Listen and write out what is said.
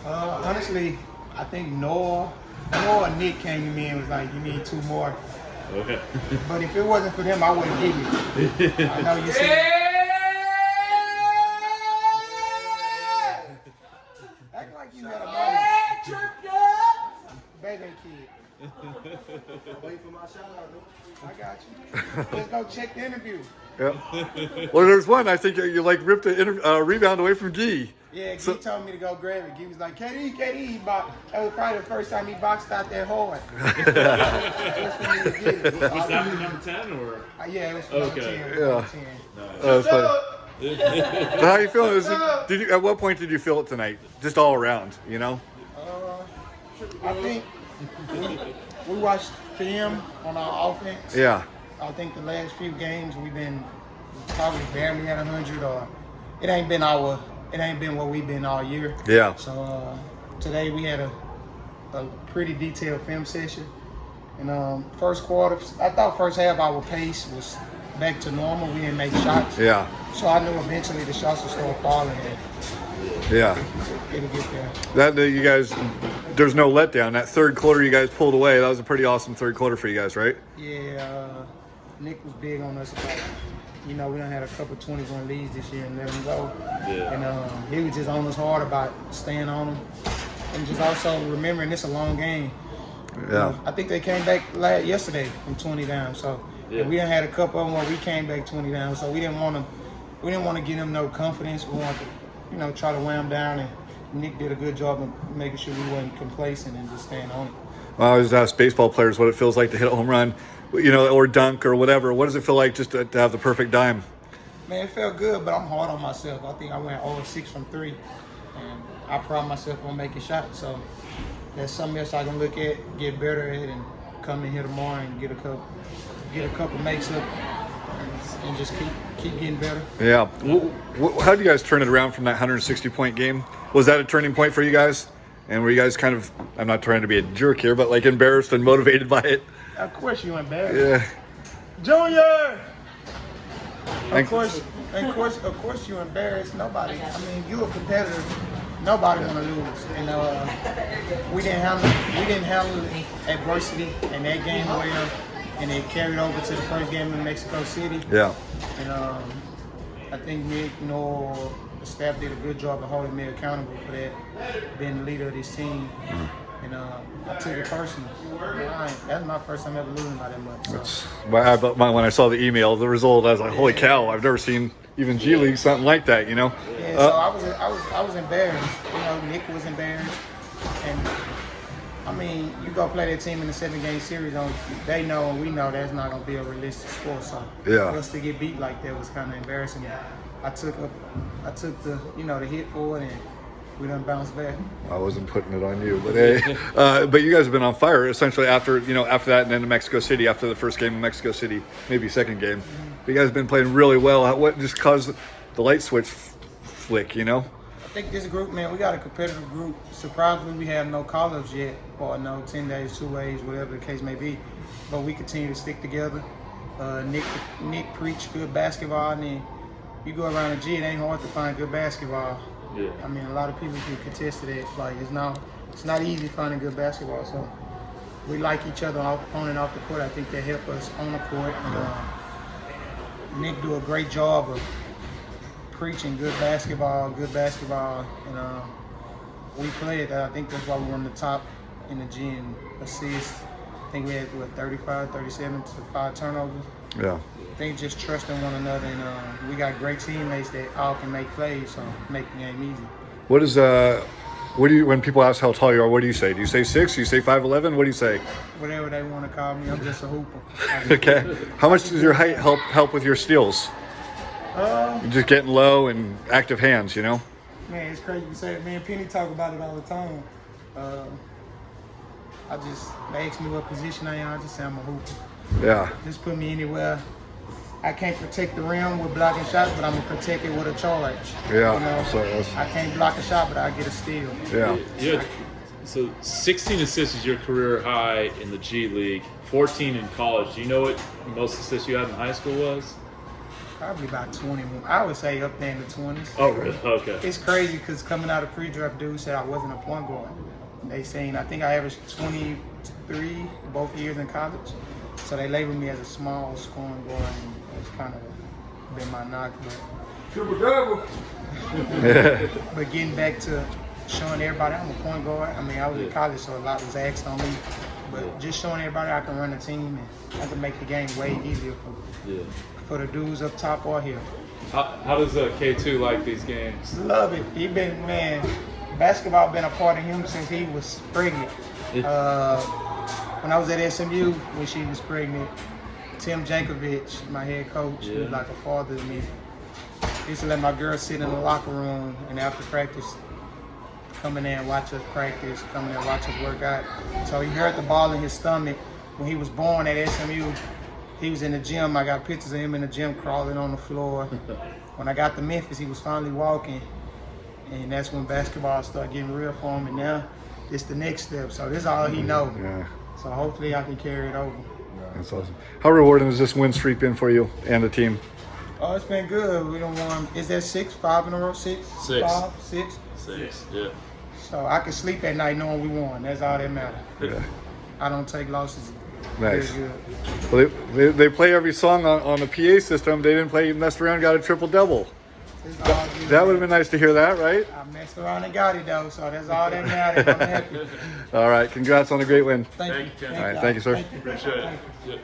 Honestly, I think Noah and Nick came to me and was like, "You need 2 more." Okay. But if it wasn't for them, I wouldn't give it. I know you see. Act like you had a moment. Baby kid. Wait for my shout out, dude. I got you. Let's go check the interview. Yeah. Well, there's one. I think you like ripped a rebound away from Gee. Yeah, Gee told me to go grab it. Gee was like, KD. That was probably the first time he boxed out that hard. That's when he did it. Was that for number 10 or? Yeah, it was for number 10. Yeah. Nice. So how you feeling? Did you? At what point did you feel it tonight? Just all around, you know? I think we watched film on our offense. Yeah. I think the last few games we've been probably barely at 100, or it ain't been what we've been all year. Yeah. So today we had a pretty detailed film session. And first quarter, I thought first half our pace was back to normal. We didn't make shots. Yeah. So I knew eventually the shots would start falling. And yeah. It'll get there. That you guys, there's no letdown. That third quarter you guys pulled away. That was a pretty awesome third quarter for you guys, right? Yeah. Nick was big on us about, we done had a couple 21 leads this year and let them go. Yeah. And he was just on us hard about staying on them. And just also remembering this a long game. Yeah. I think they came back yesterday from 20 down. So we done had a couple of them where we came back 20 down. So we didn't want to give them no confidence. We wanted to, try to wear them down. And Nick did a good job of making sure we wasn't complacent and just staying on it. Well, I always ask baseball players what it feels like to hit a home run, or dunk or whatever. What does it feel like just to have the perfect dime? Man, it felt good, but I'm hard on myself. I think I went 0-6 from 3, and I pride myself on making shots. So that's something else I can look at, get better at, and come in here tomorrow and get a couple makes up, and just keep getting better. Yeah. How did you guys turn it around from that 160-point game? Was that a turning point for you guys? And were you guys kind of, I'm not trying to be a jerk here, but like embarrassed and motivated by it? Of course you embarrassed. Yeah. Junior! Of course you embarrassed. Nobody. I mean, you a competitor. Nobody want to lose. And we didn't handle adversity in that game well, and it carried over to the first game in Mexico City. Yeah. And I think Nick, Noah, the staff did a good job of holding me accountable for that, being the leader of this team. And I took it personally. That's my first time ever losing by that much. So. When I saw the email, the result, I was like, holy cow, I've never seen even G League something like that, Yeah, so I was embarrassed. Nick was embarrassed. And I mean, you go play that team in the 7-game series, they know and we know that's not gonna be a realistic sport. So for us to get beat like that was kind of embarrassing. I took the the hit for it, and we done bounced back. I wasn't putting it on you, but hey, but you guys have been on fire essentially after that, and then in Mexico City after the first game in Mexico City, maybe second game. But you guys have been playing really well. What just caused the light switch flick? I think this group, man, we got a competitive group. Surprisingly, we have no call-ups yet, or no 10 days, 2 ways, whatever the case may be. But we continue to stick together. Nick preached good basketball, and then you go around the G, it ain't hard to find good basketball. Yeah. I mean, a lot of people can contest to that. Like, it's not easy finding good basketball. So we like each other on and off the court. I think they help us on the court. And Nick do a great job of preaching good basketball, and we played. I think that's why we won the top in the G in assists. I think we had 35, 37 to 5 turnovers. Yeah. I think just trusting one another, and we got great teammates that all can make plays, so make the game easy. What do you when people ask how tall you are? What do you say? Do you say 6? Do you say 5'11"? What do you say? Whatever they want to call me, I'm just a hooper. Okay. How much does your height help with your steals? Just getting low and active hands, Man, it's crazy you say it. Me and Penny talk about it all the time. They ask me what position I am. I just say I'm a hooper. Yeah. Just put me anywhere. I can't protect the rim with blocking shots, but I'm going to protect it with a charge. Yeah. I can't block a shot, but I get a steal. Yeah. So 16 assists is your career high in the G League, 14 in college. Do you know what most assists you had in high school was? Probably about 20. I would say up there in the 20s. Oh, really? Okay. It's crazy because coming out of pre-draft, dude said I wasn't a point guard. They saying I think I averaged 23 both years in college. So they labeled me as a small scoring guard, and it's kind of been my knock. But getting back to showing everybody I'm a point guard. I mean, I was in college, so a lot was asked on me. But just showing everybody I can run a team and I can make the game way easier for the dudes up top or here. How does K2 like these games? Love it. He been, man, basketball been a part of him since he was pregnant. When I was at SMU, when she was pregnant, Tim Jankovic, my head coach, he was like a father to me. He used to let my girl sit in the locker room and after practice, come in there and watch us practice, come in there and watch us work out. So he heard the ball in his stomach. When he was born at SMU, he was in the gym. I got pictures of him in the gym crawling on the floor. When I got to Memphis, he was finally walking. And that's when basketball started getting real for him. And now it's the next step. So this is all he knows. Yeah. So hopefully I can carry it over. That's awesome. How rewarding has this win streak been for you and the team? Oh, it's been good. We done won, is that 5 in a row? Six. Six. Yeah. So I can sleep at night knowing we won. That's all that matters. Yeah. I don't take losses. Nice. Very good. Well, they play every song on the PA system. They didn't play messed around, got a triple-double. It's all good. That would have been nice to hear that, right? I messed around and got it though, so that's all that matters. I'm happy. All right. Congrats on a great win. Thank you. Thank you, Ken. All right. Thank you, sir. Thank you. Appreciate it. Yeah.